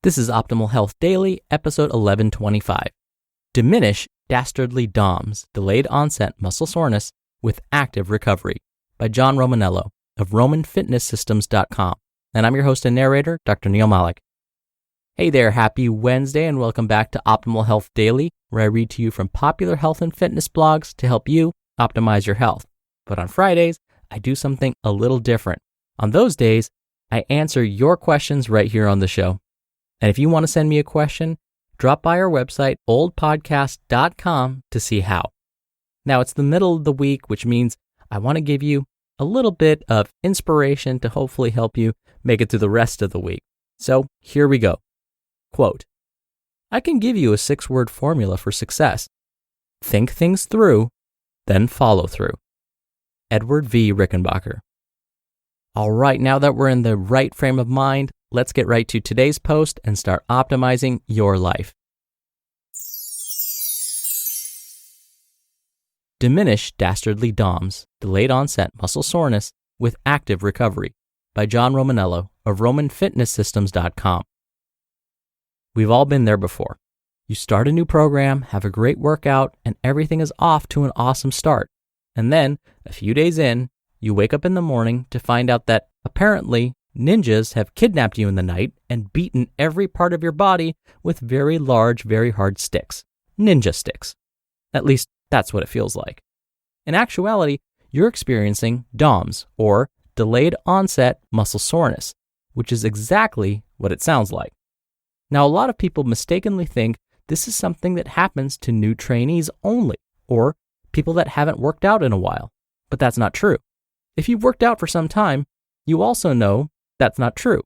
This is Optimal Health Daily, episode 1125. Diminish Dastardly DOMS, Delayed Onset Muscle Soreness with Active Recovery by John Romaniello of RomanFitnessSystems.com. And I'm your host and narrator, Dr. Neil Malik. Hey there, happy Wednesday and welcome back to Optimal Health Daily, where I read to you from popular health and fitness blogs to help you optimize your health. But on Fridays, I do something a little different. On those days, I answer your questions right here on the show. And if you want to send me a question, drop by our website, oldpodcast.com, to see how. Now, it's the middle of the week, which means I want to give you a little bit of inspiration to hopefully help you make it through the rest of the week. So here we go. Quote, I can give you a 6-word formula for success. Think things through, then follow through. Edward V. Rickenbacker. All right, now that we're in the right frame of mind, let's get right to today's post and start optimizing your life. Diminish Dastardly DOMS, Delayed Onset Muscle Soreness with Active Recovery by John Romaniello of RomanFitnessSystems.com. We've all been there before. You start a new program, have a great workout, and everything is off to an awesome start. And then, a few days in, you wake up in the morning to find out that apparently ninjas have kidnapped you in the night and beaten every part of your body with very large, very hard sticks. Ninja sticks. At least that's what it feels like. In actuality, you're experiencing DOMS, or Delayed Onset Muscle Soreness, which is exactly what it sounds like. Now, a lot of people mistakenly think this is something that happens to new trainees only, or people that haven't worked out in a while. But that's not true. If you've worked out for some time, you also know that's not true.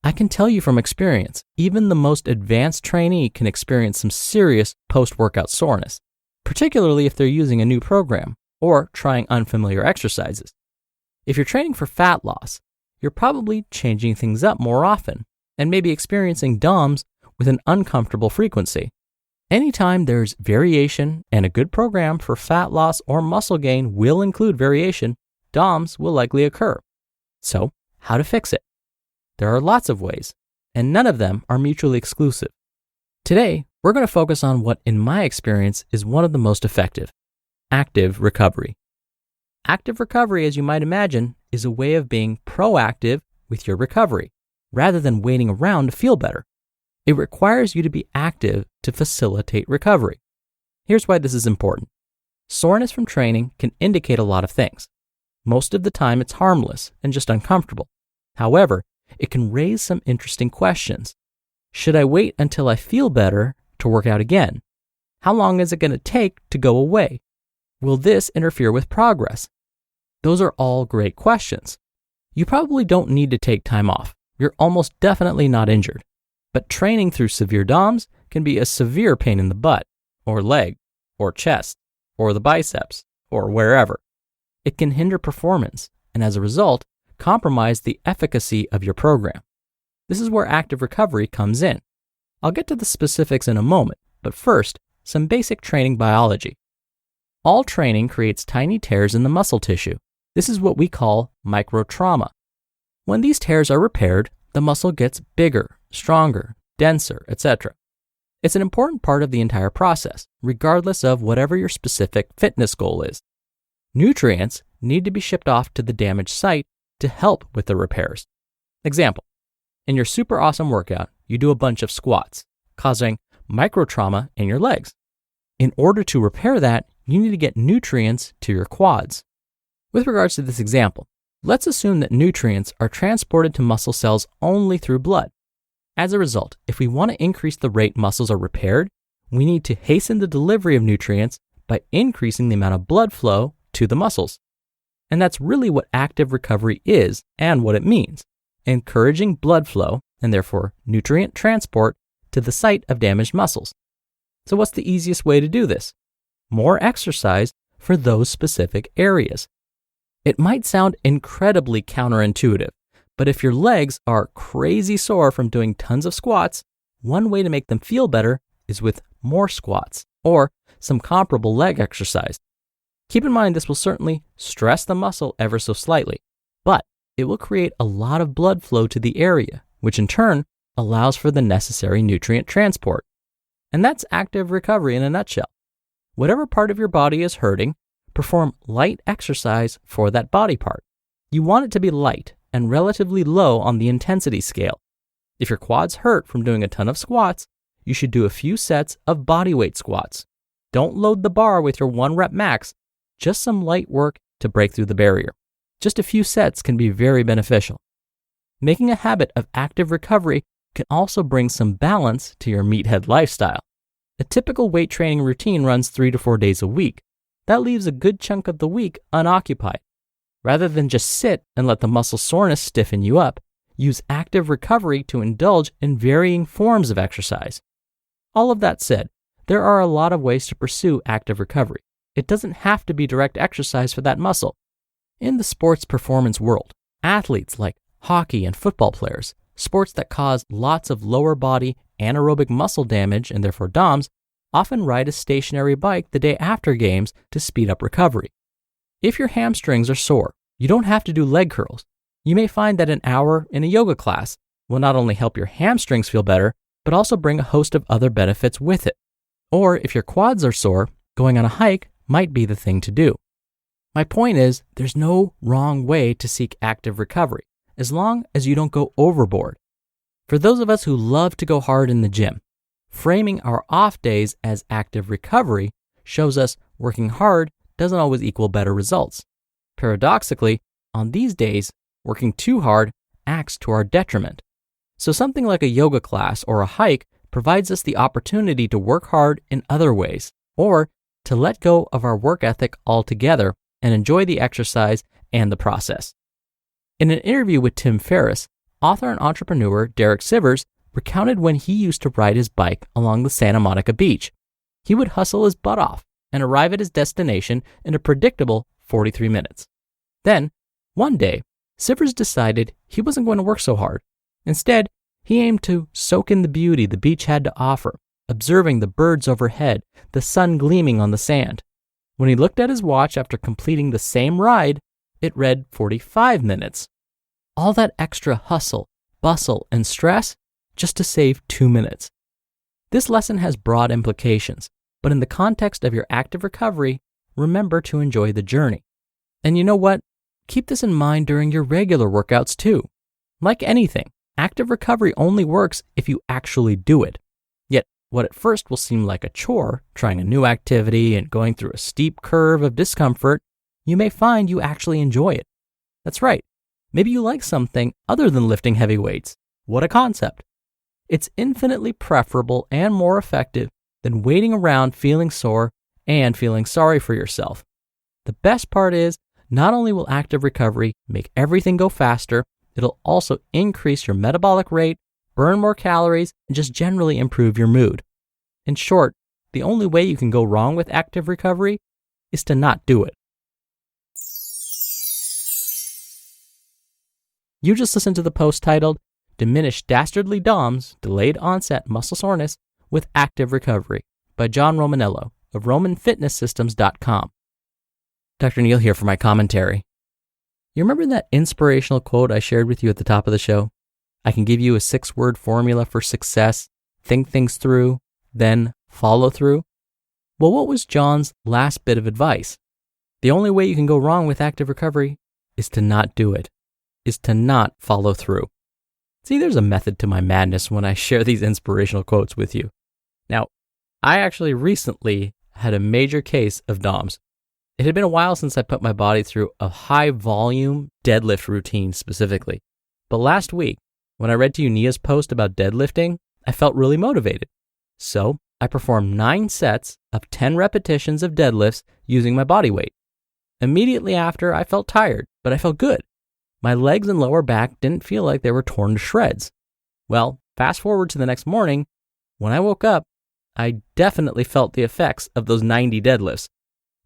I can tell you from experience, even the most advanced trainee can experience some serious post-workout soreness, particularly if they're using a new program or trying unfamiliar exercises. If you're training for fat loss, you're probably changing things up more often and maybe experiencing DOMS with an uncomfortable frequency. Anytime there's variation and a good program for fat loss or muscle gain will include variation, DOMS will likely occur. So, how to fix it? There are lots of ways, and none of them are mutually exclusive. Today, we're going to focus on what, in my experience, is one of the most effective: active recovery. Active recovery, as you might imagine, is a way of being proactive with your recovery, rather than waiting around to feel better. It requires you to be active to facilitate recovery. Here's why this is important. Soreness from training can indicate a lot of things. Most of the time, it's harmless and just uncomfortable. However, it can raise some interesting questions. Should I wait until I feel better to work out again? How long is it going to take to go away? Will this interfere with progress? Those are all great questions. You probably don't need to take time off. You're almost definitely not injured. But training through severe DOMS can be a severe pain in the butt, or leg, or chest, or the biceps, or wherever. It can hinder performance, and as a result, compromise the efficacy of your program. This is where active recovery comes in. I'll get to the specifics in a moment, but first, some basic training biology. All training creates tiny tears in the muscle tissue. This is what we call microtrauma. When these tears are repaired, the muscle gets bigger, stronger, denser, etc. It's an important part of the entire process, regardless of whatever your specific fitness goal is. Nutrients need to be shipped off to the damaged site to help with the repairs. Example, in your super awesome workout, you do a bunch of squats, causing microtrauma in your legs. In order to repair that, you need to get nutrients to your quads. With regards to this example, let's assume that nutrients are transported to muscle cells only through blood. As a result, if we want to increase the rate muscles are repaired, we need to hasten the delivery of nutrients by increasing the amount of blood flow to the muscles. And that's really what active recovery is and what it means: encouraging blood flow and therefore nutrient transport to the site of damaged muscles. So what's the easiest way to do this? More exercise for those specific areas. It might sound incredibly counterintuitive, but if your legs are crazy sore from doing tons of squats, one way to make them feel better is with more squats or some comparable leg exercise. Keep in mind this will certainly stress the muscle ever so slightly, but it will create a lot of blood flow to the area, which in turn allows for the necessary nutrient transport. And that's active recovery in a nutshell. Whatever part of your body is hurting, perform light exercise for that body part. You want it to be light and relatively low on the intensity scale. If your quads hurt from doing a ton of squats, you should do a few sets of bodyweight squats. Don't load the bar with your 1 rep max, just some light work to break through the barrier. Just a few sets can be very beneficial. Making a habit of active recovery can also bring some balance to your meathead lifestyle. A typical weight training routine runs 3 to 4 days a week. That leaves a good chunk of the week unoccupied. Rather than just sit and let the muscle soreness stiffen you up, use active recovery to indulge in varying forms of exercise. All of that said, there are a lot of ways to pursue active recovery. It doesn't have to be direct exercise for that muscle. In the sports performance world, athletes like hockey and football players, sports that cause lots of lower body anaerobic muscle damage and therefore DOMS, often ride a stationary bike the day after games to speed up recovery. If your hamstrings are sore, you don't have to do leg curls. You may find that an hour in a yoga class will not only help your hamstrings feel better, but also bring a host of other benefits with it. Or if your quads are sore, going on a hike might be the thing to do. My point is, there's no wrong way to seek active recovery, as long as you don't go overboard. For those of us who love to go hard in the gym, framing our off days as active recovery shows us working hard doesn't always equal better results. Paradoxically, on these days, working too hard acts to our detriment. So something like a yoga class or a hike provides us the opportunity to work hard in other ways, or to let go of our work ethic altogether and enjoy the exercise and the process. In an interview with Tim Ferriss, author and entrepreneur Derek Sivers recounted when he used to ride his bike along the Santa Monica beach. He would hustle his butt off and arrive at his destination in a predictable 43 minutes. Then, one day, Sivers decided he wasn't going to work so hard. Instead, he aimed to soak in the beauty the beach had to offer, observing the birds overhead, the sun gleaming on the sand. When he looked at his watch after completing the same ride, it read 45 minutes. All that extra hustle, bustle, and stress just to save 2 minutes. This lesson has broad implications, but in the context of your active recovery, remember to enjoy the journey. And you know what? Keep this in mind during your regular workouts too. Like anything, active recovery only works if you actually do it. Yet, what at first will seem like a chore, trying a new activity and going through a steep curve of discomfort, you may find you actually enjoy it. That's right. Maybe you like something other than lifting heavy weights. What a concept. It's infinitely preferable and more effective than waiting around feeling sore and feeling sorry for yourself. The best part is, not only will active recovery make everything go faster, it'll also increase your metabolic rate, burn more calories, and just generally improve your mood. In short, the only way you can go wrong with active recovery is to not do it. You just listened to the post titled, Diminish Dastardly DOMS, Delayed Onset Muscle Soreness with Active Recovery by John Romaniello of RomanFitnessSystems.com. Dr. Neil here for my commentary. You remember that inspirational quote I shared with you at the top of the show? I can give you a 6-word formula for success, think things through, then follow through. Well, what was John's last bit of advice? The only way you can go wrong with active recovery is to not do it, is to not follow through. See, there's a method to my madness when I share these inspirational quotes with you. Now, I actually recently had a major case of DOMS. It had been a while since I put my body through a high-volume deadlift routine specifically. But last week, when I read to you Nia's post about deadlifting, I felt really motivated. So I performed 9 sets of 10 repetitions of deadlifts using my body weight. Immediately after, I felt tired, but I felt good. My legs and lower back didn't feel like they were torn to shreds. Well, fast forward to the next morning, when I woke up, I definitely felt the effects of those 90 deadlifts.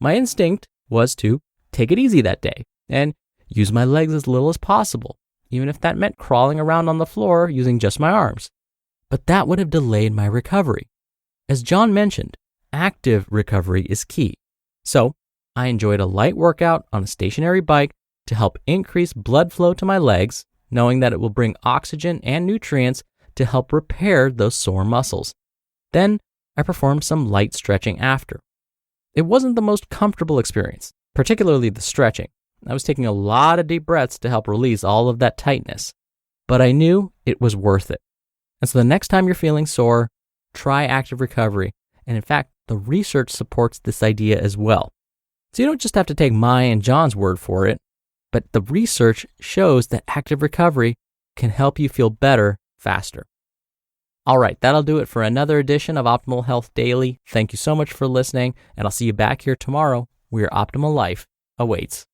My instinct was to take it easy that day and use my legs as little as possible, even if that meant crawling around on the floor using just my arms. But that would have delayed my recovery. As John mentioned, active recovery is key. So I enjoyed a light workout on a stationary bike to help increase blood flow to my legs, knowing that it will bring oxygen and nutrients to help repair those sore muscles. Then I performed some light stretching after. It wasn't the most comfortable experience, particularly the stretching. I was taking a lot of deep breaths to help release all of that tightness, but I knew it was worth it. And so the next time you're feeling sore, try active recovery. And in fact, the research supports this idea as well. So you don't just have to take my and John's word for it, but the research shows that active recovery can help you feel better faster. All right, that'll do it for another edition of Optimal Health Daily. Thank you so much for listening, and I'll see you back here tomorrow where your optimal life awaits.